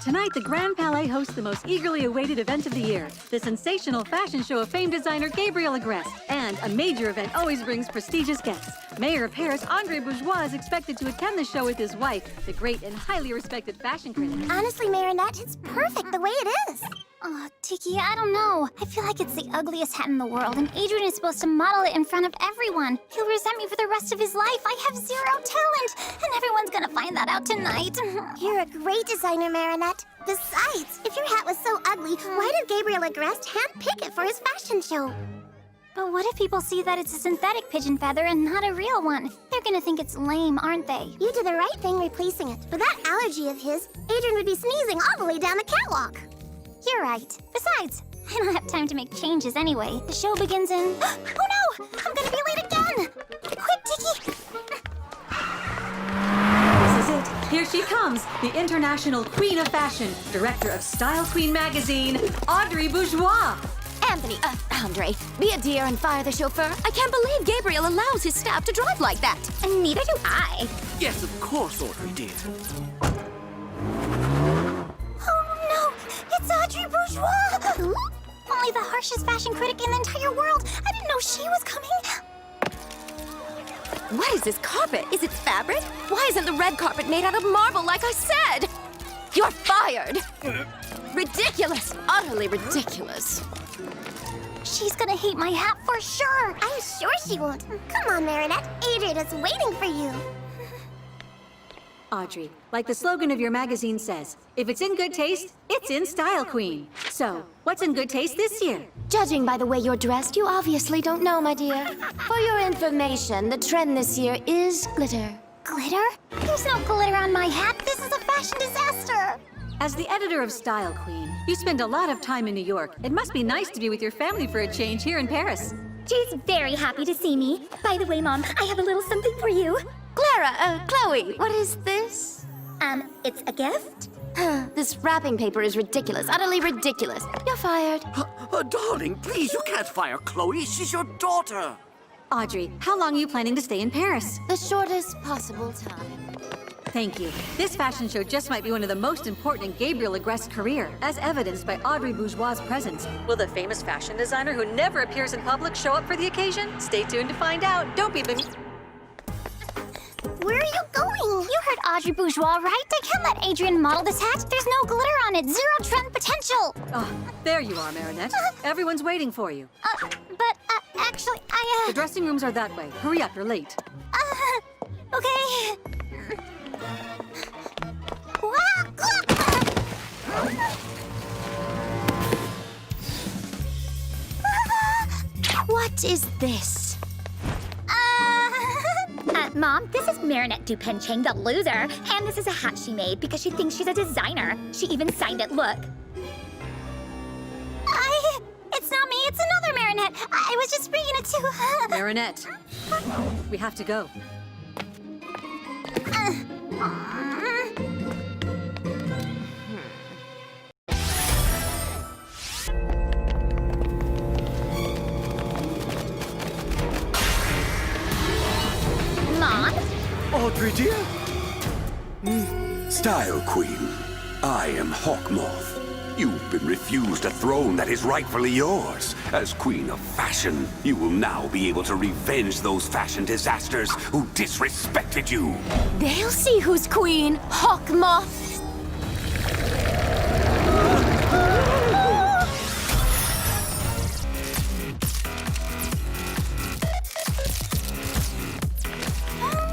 Tonight, the Grand Palais hosts the most eagerly awaited event of the year, the sensational fashion show of famed designer Gabriel Agreste. And a major event always brings prestigious guests. Mayor of Paris, Andre Bourgeois, is expected to attend the show with his wife, the great and highly respected fashion critic. Honestly, Marinette, it's perfect the way it is. Oh, Tiki, I don't know. I feel like it's the ugliest hat in the world, and Adrien is supposed to model it in front of everyone. He'll resent me for the rest of his life. I have zero talent, and everyone's gonna find that out tonight. You're a great designer, Marinette. Besides, if your hat was so ugly, why did Gabriel Agreste handpick it for his fashion show? But what if people see that it's a synthetic pigeon feather and not a real one? They're gonna think it's lame, aren't they? You did the right thing replacing it. With that allergy of his, Adrien would be sneezing all the way down the catwalk. You're right. Besides, I don't have time to make changes anyway. The show begins in... Oh no! I'm gonna be late again! Quick, Tiki! This is it. Here she comes, the international queen of fashion, director of Style Queen magazine, Audrey Bourgeois. Andre, be a dear and fire the chauffeur. I can't believe Gabriel allows his staff to drive like that. And neither do I. Yes, of course, Audrey did. Oh no! It's Audrey Bourgeois! Only the harshest fashion critic in the entire world. I didn't know she was coming. What is this carpet? Is it fabric? Why isn't the red carpet made out of marble like I said? You're fired! Ridiculous! Utterly ridiculous. She's gonna hate my hat for sure. I'm sure she won't. Come on, Marinette. Adrien is waiting for you. Audrey, like the slogan of your magazine says, if it's in good taste, it's in Style Queen. So, what's in good taste this year? Judging by the way you're dressed, you obviously don't know, my dear. For your information, the trend this year is glitter. Glitter? There's no glitter on my hat. This is a fashion disaster. As the editor of Style Queen, you spend a lot of time in New York. It must be nice to be with your family for a change here in Paris. She's very happy to see me. By the way, Mom, I have a little something for you. Chloe, what is this? It's a gift? This wrapping paper is ridiculous, utterly ridiculous. You're fired. Darling, please, you can't fire Chloe. She's your daughter. Audrey, how long are you planning to stay in Paris? The shortest possible time. Thank you. This fashion show just might be one of the most important in Gabriel Agreste's career, as evidenced by Audrey Bourgeois' presence. Will the famous fashion designer who never appears in public show up for the occasion? Stay tuned to find out. Don't be Where are you going? You heard Audrey Bourgeois, right? I can't let Adrien model this hat. There's no glitter on it. Zero trend potential. Oh, there you are, Marinette. Everyone's waiting for you. Actually, The dressing rooms are that way. Hurry up, you're late. Okay. What is this? Mom, this is Marinette Dupenchang, the loser. And this is a hat she made because she thinks she's a designer. She even signed it, look. It's not me, it's another Marinette. I was just bringing it to... Marinette, we have to go. Mom? Audrey, dear? Style Queen, I am Hawk Moth. You've been refused a throne that is rightfully yours. As Queen of Fashion, you will now be able to revenge those fashion disasters who disrespected you. They'll see who's queen, Hawk Moth.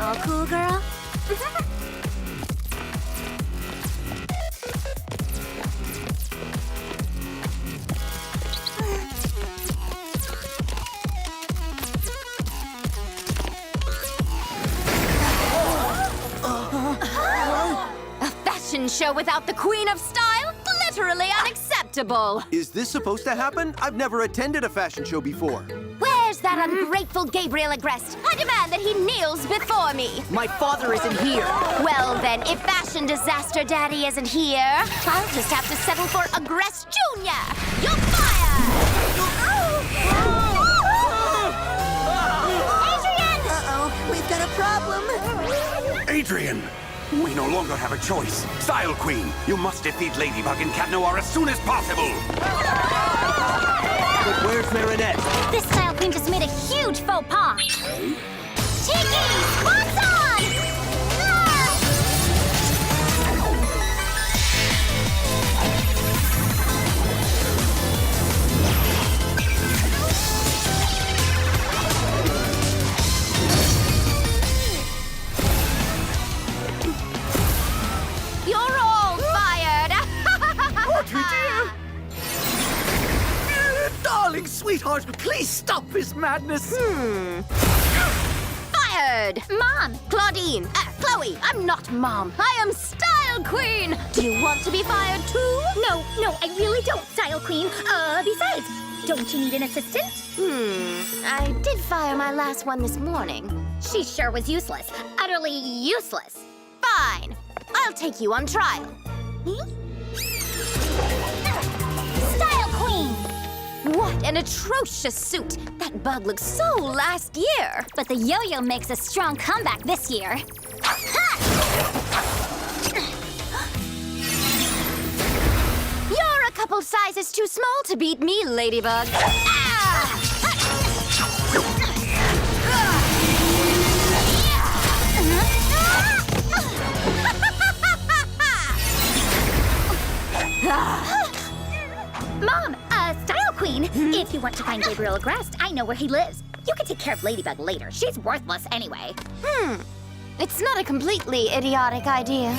All cool, girl? A fashion show without the queen of style? Literally unacceptable. Is this supposed to happen? I've never attended a fashion show before. Where's that ungrateful Gabriel Agreste? I demand that he kneels before me. My father isn't here. Well then, if Fashion Disaster Daddy isn't here, I'll just have to settle for Agreste Jr. You're fired! Adrien! Uh-oh, we've got a problem. Adrien, We no longer have a choice. Style Queen, you must defeat Ladybug and Cat Noir as soon as possible! But where's Marinette? This Style Queen just made a huge faux pas. Tiki, what's on? You're all fired! Darling sweetheart, please stop this madness. Fired! Mom! Claudine! Chloe! I'm not Mom. I am Style Queen! Do you want to be fired too? No, I really don't, Style Queen. Besides, don't you need an assistant? I did fire my last one this morning. She sure was useless. Utterly useless. Fine. I'll take you on trial. Style Queen! What an atrocious suit! That bug looks so last year! But the yo-yo makes a strong comeback this year. You're a couple sizes too small to beat me, Ladybug. Ah! Mom, Style Queen, if you want to find Gabriel Agreste, I know where he lives. You can take care of Ladybug later. She's worthless anyway. It's not a completely idiotic idea.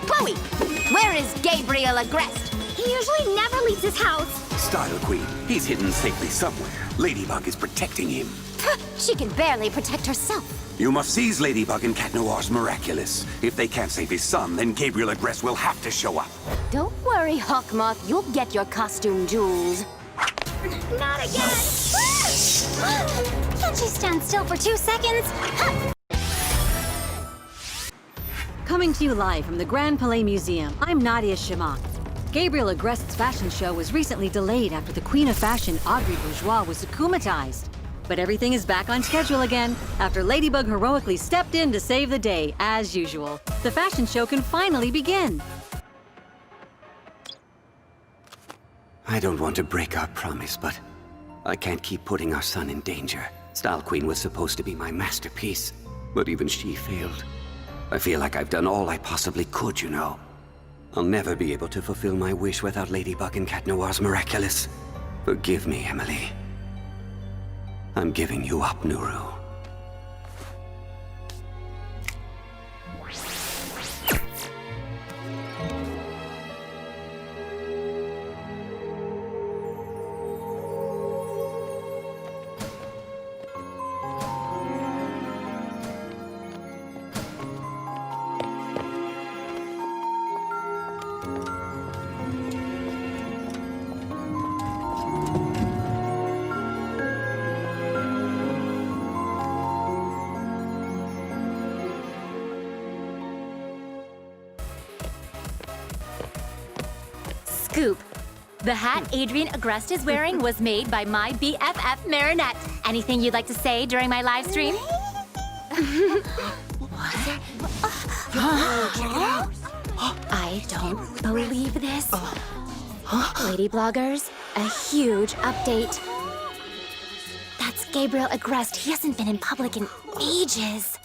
Chloe, where is Gabriel Agreste? He usually never leaves his house. Style Queen, he's hidden safely somewhere. Ladybug is protecting him. She can barely protect herself. You must seize Ladybug and Cat Noir's Miraculous. If they can't save his son, then Gabriel Agreste will have to show up. Don't worry, Hawk Moth. You'll get your costume jewels. Not again! Can't you stand still for 2 seconds? Coming to you live from the Grand Palais Museum, I'm Nadia Shamak. Gabriel Agreste's fashion show was recently delayed after the Queen of Fashion, Audrey Bourgeois, was akumatized. But everything is back on schedule again after Ladybug heroically stepped in to save the day, as usual. The fashion show can finally begin. I don't want to break our promise, but I can't keep putting our son in danger. Style Queen was supposed to be my masterpiece, but even she failed. I feel like I've done all I possibly could, you know. I'll never be able to fulfill my wish without Ladybug and Cat Noir's Miraculous. Forgive me, Emily. I'm giving you up, Nuru. Scoop. The hat Adrien Agreste is wearing was made by my BFF Marinette. Anything you'd like to say during my live stream? I don't believe this. Lady bloggers, a huge update. That's Gabriel Agreste. He hasn't been in public in ages.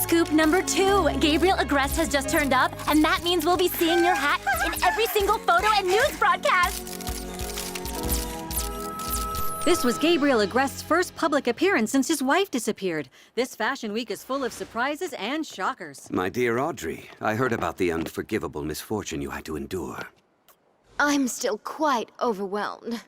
Scoop number 2. Gabriel Agreste has just turned up, and that means we'll be seeing your hat in every single photo and news broadcast. This was Gabriel Agreste's first public appearance since his wife disappeared. This fashion week is full of surprises and shockers. My dear Audrey, I heard about the unforgivable misfortune you had to endure. I'm still quite overwhelmed.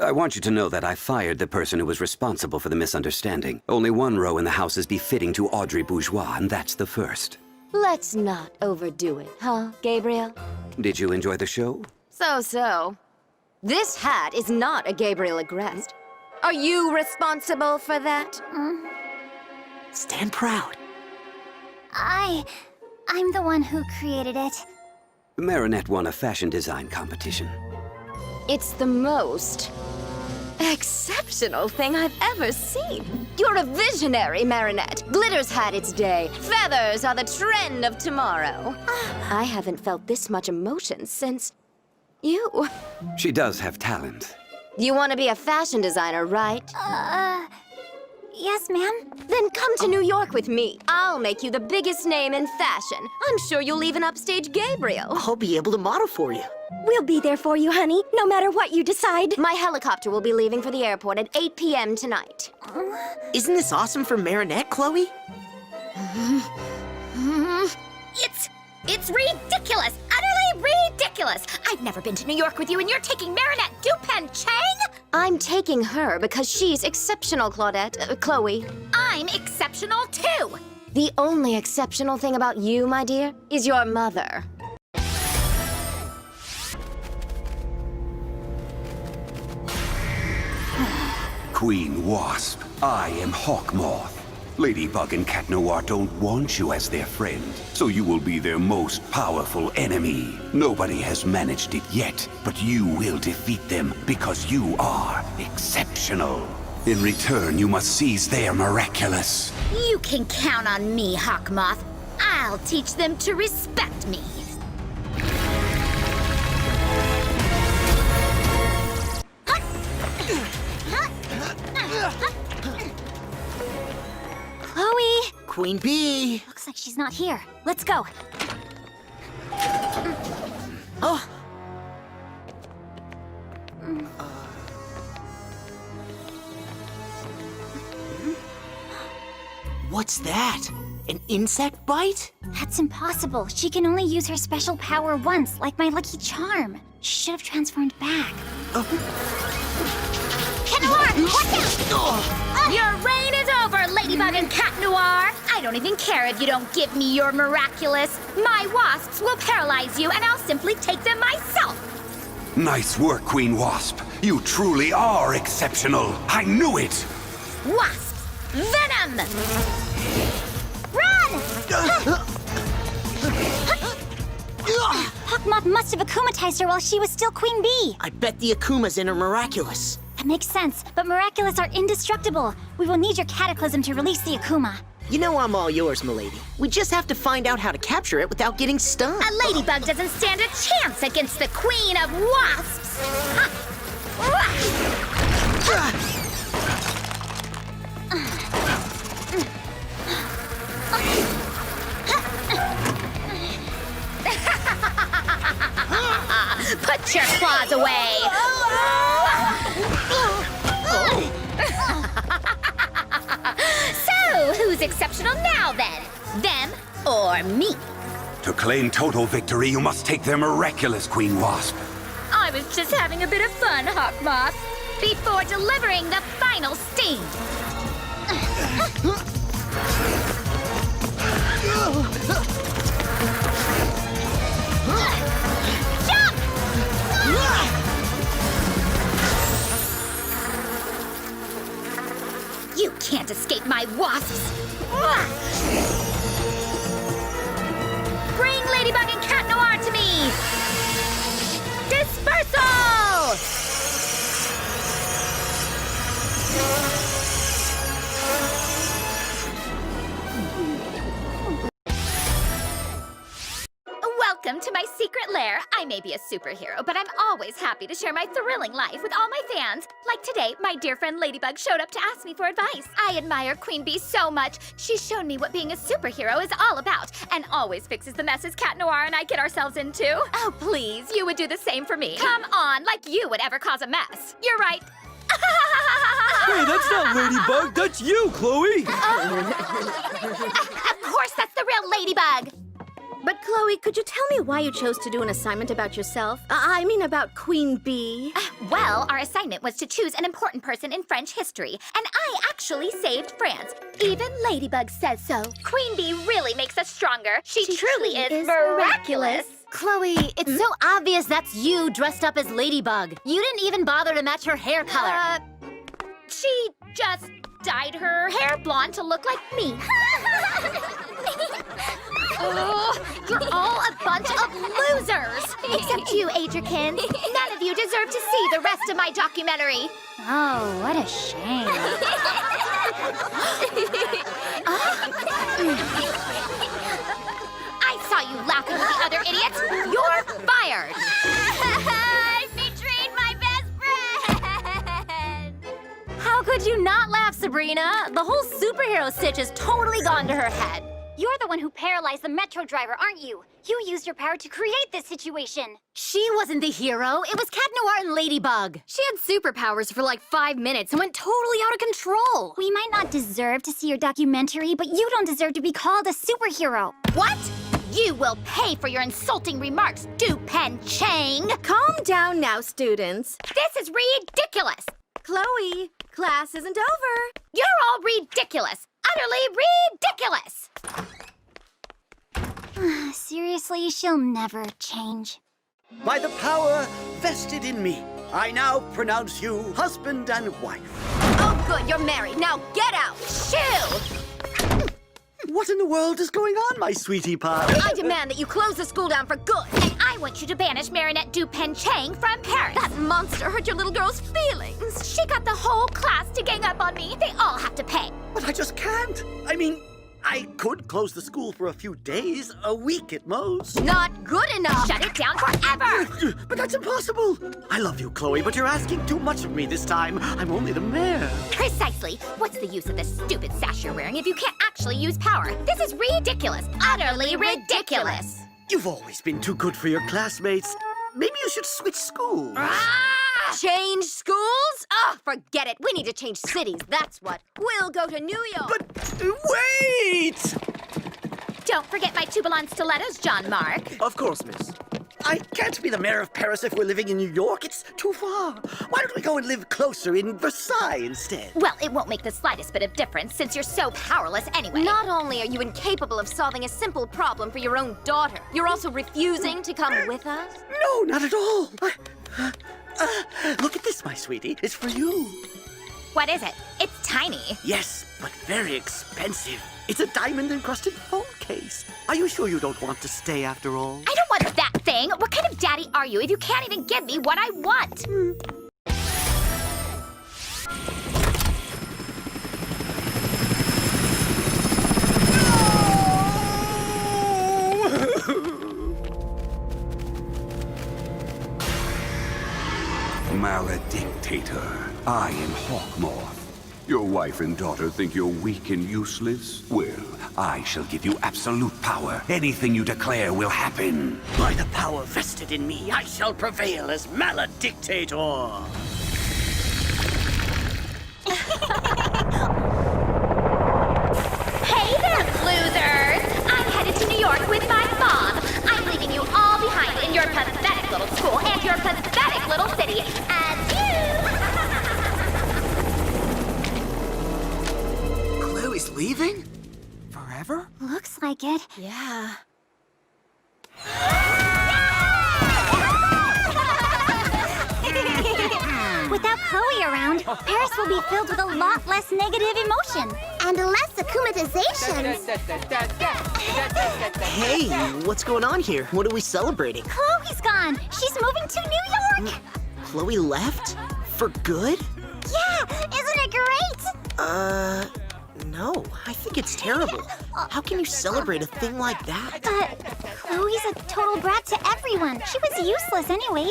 I want you to know that I fired the person who was responsible for the misunderstanding. Only one row in the house is befitting to Audrey Bourgeois, and that's the first. Let's not overdo it, huh, Gabriel? Did you enjoy the show? So. This hat is not a Gabriel Agreste. Are you responsible for that? Stand proud. I'm the one who created it. Marinette won a fashion design competition. It's the most exceptional thing I've ever seen. You're a visionary, Marinette. Glitter's had its day. Feathers are the trend of tomorrow. I haven't felt this much emotion since you. She does have talent. You want to be a fashion designer, right? Yes, ma'am. Then come to New York with me. I'll make you the biggest name in fashion. I'm sure you'll even upstage Gabriel. I'll be able to model for you. We'll be there for you, honey, no matter what you decide. My helicopter will be leaving for the airport at 8 p.m. tonight. Isn't this awesome for Marinette, Chloe? It's ridiculous! Utterly ridiculous! I've never been to New York with you and you're taking Marinette Dupen Chang? I'm taking her because she's exceptional, Chloe. I'm exceptional too! The only exceptional thing about you, my dear, is your mother. Queen Wasp, I am Hawk Moth. Ladybug and Cat Noir don't want you as their friend, so you will be their most powerful enemy. Nobody has managed it yet, but you will defeat them because you are exceptional. In return, you must seize their Miraculous. You can count on me, Hawk Moth. I'll teach them to respect me. Chloe! Queen Bee! Looks like she's not here. Let's go. Oh! What's that? An insect bite? That's impossible. She can only use her special power once, like my lucky charm. She should have transformed back. Cat Noir, watch out! Your reign is over, Ladybug and Cat Noir! I don't even care if you don't give me your Miraculous. My wasps will paralyze you, and I'll simply take them myself! Nice work, Queen Wasp. You truly are exceptional. I knew it! Wasps! Venom! Run! Hawk Moth must have akumatized her while she was still Queen Bee. I bet the Akuma's in her Miraculous. That makes sense, but Miraculous are indestructible. We will need your cataclysm to release the Akuma. You know I'm all yours, milady. We just have to find out how to capture it without getting stung. A ladybug doesn't stand a chance against the Queen of Wasps! Put your claws away! So, who's exceptional now then? Them or me? To claim total victory, you must take their Miraculous, Queen Wasp. I was just having a bit of fun, Hawk Moth, before delivering the final sting. Jump! You can't escape my wasps! Bring Ladybug and Cat Noir to me! Dispersal! Welcome to my secret lair. I may be a superhero, but I'm always happy to share my thrilling life with all my fans. Like today, my dear friend Ladybug showed up to ask me for advice. I admire Queen Bee so much. She's shown me what being a superhero is all about, and always fixes the messes Cat Noir and I get ourselves into. Oh, please, you would do the same for me. Come on, like you would ever cause a mess. You're right. Hey, that's not Ladybug, that's you, Chloe! Of course that's the real Ladybug. But Chloe, could you tell me why you chose to do an assignment about yourself? I mean about Queen Bee. Well, our assignment was to choose an important person in French history, and I actually saved France. Even Ladybug says so. Queen Bee really makes us stronger. She truly is miraculous. Chloe, it's so obvious that's you dressed up as Ladybug. You didn't even bother to match her hair color. She just dyed her hair blonde to look like me. You're all a bunch of losers! Except you, Adrien. None of you deserve to see the rest of my documentary. Oh, what a shame. I saw you laughing with the other idiots. You're fired. I betrayed my best friend! How could you not laugh, Sabrina? The whole superhero stitch is totally gone to her head. You're the one who paralyzed the metro driver, aren't you? You used your power to create this situation. She wasn't the hero. It was Cat Noir and Ladybug. She had superpowers for like 5 minutes and went totally out of control. We might not deserve to see your documentary, but you don't deserve to be called a superhero. What? You will pay for your insulting remarks, Du-Pen Chang. Calm down now, students. This is ridiculous. Chloe, class isn't over. You're all ridiculous. Utterly ridiculous. Seriously, she'll never change. By the power vested in me, I now pronounce you husband and wife. Oh, good, you're married. Now get out. Shoo! What in the world is going on, my sweetie pie? I demand that you close the school down for good. And I want you to banish Marinette Du-Pen Chang from Paris. That monster hurt your little girl's feelings. She got the whole class to gang up on me. They all have to pay. But I just can't. I mean, I could close the school for a few days, a week at most. Not good enough. Shut it down forever. But that's impossible. I love you, Chloe, but you're asking too much of me this time. I'm only the mayor. Precisely. What's the use of this stupid sash you're wearing if you can't actually use power? This is ridiculous. Utterly ridiculous. You've always been too good for your classmates. Maybe you should switch schools. Change schools? Oh, forget it. We need to change cities, that's what. We'll go to New York. But wait! Don't forget my Tubulan stilettos, John Mark. Of course, miss. I can't be the mayor of Paris if we're living in New York. It's too far. Why don't we go and live closer in Versailles instead? Well, it won't make the slightest bit of difference since you're so powerless anyway. Not only are you incapable of solving a simple problem for your own daughter, you're also refusing to come with us? No, not at all. Look at this, my sweetie. It's for you. What is it? It's tiny. Yes, but very expensive. It's a diamond-encrusted phone case. Are you sure you don't want to stay after all? I don't want that thing. What kind of daddy are you if you can't even give me what I want? Maledictator, I am Hawk Moth. Your wife and daughter think you're weak and useless? Well, I shall give you absolute power. Anything you declare will happen. By the power vested in me, I shall prevail as Maledictator. Hey there, losers! I'm headed to New York with my mom. I'm leaving you all behind in your pathetic little school and your pathetic little city. Chloe's leaving? Forever? Looks like it. Yeah. Without Chloe around, Paris will be filled with a lot less negative emotion. And less accumatizations. Hey, what's going on here? What are we celebrating? Chloe's gone. She's moving to New York. Chloe left? For good? Yeah, isn't it great? No. I think it's terrible. How can you celebrate a thing like that? But Chloe's a total brat to everyone. She was useless anyway.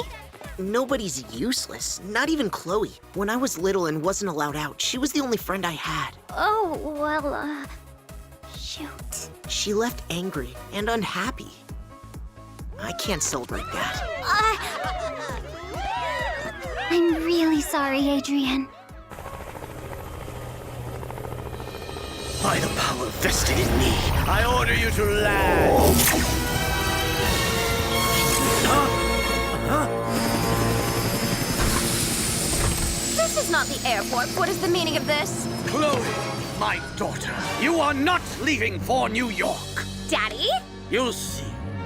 Nobody's useless. Not even Chloe. When I was little and wasn't allowed out, she was the only friend I had. Oh, well, shoot. She left angry and unhappy. I can't celebrate that. I'm really sorry, Adrien. By the power vested in me, I order you to land. This is not the airport. What is the meaning of this? Chloe, my daughter, you are not leaving for New York. Daddy? You'll see.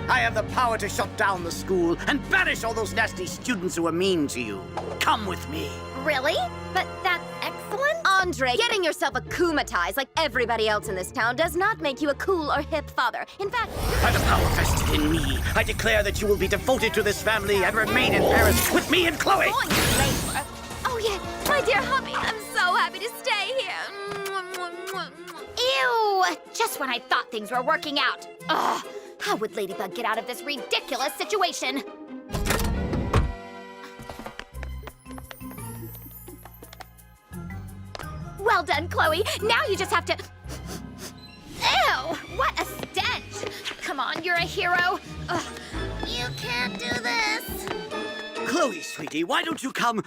I have the power to shut down the school and banish all those nasty students who are mean to you. Come with me. Really? But that's excellent. Andre, getting yourself acclimatized like everybody else in this town does not make you a cool or hip father. In fact, By the power vested in me, I declare that you will be devoted to this family and remain in Paris with me and Chloe. going to labor. Oh yeah, my dear hubby, I'm so happy to stay here. Ew! Just when I thought things were working out. Ugh! How would Ladybug get out of this ridiculous situation? Well done, Chloe. Now you just have to... Ew! What a stench! Come on, you're a hero. Ugh. You can't do this. Chloe, sweetie, why don't you come?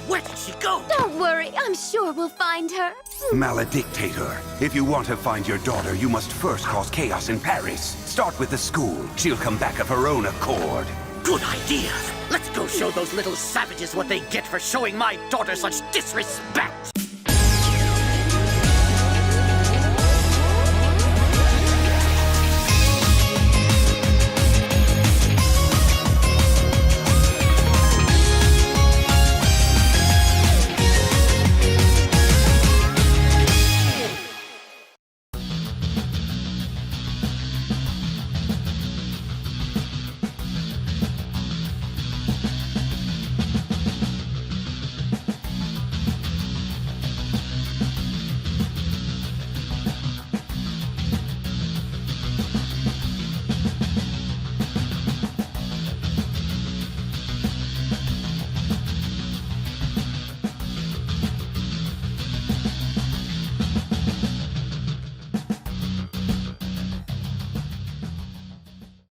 Where did she go? Don't worry, I'm sure we'll find her. Maledictator. If you want to find your daughter, you must first cause chaos in Paris. Start with the school. She'll come back of her own accord. Good idea. Let's go show those little savages what they get for showing my daughter such disrespect.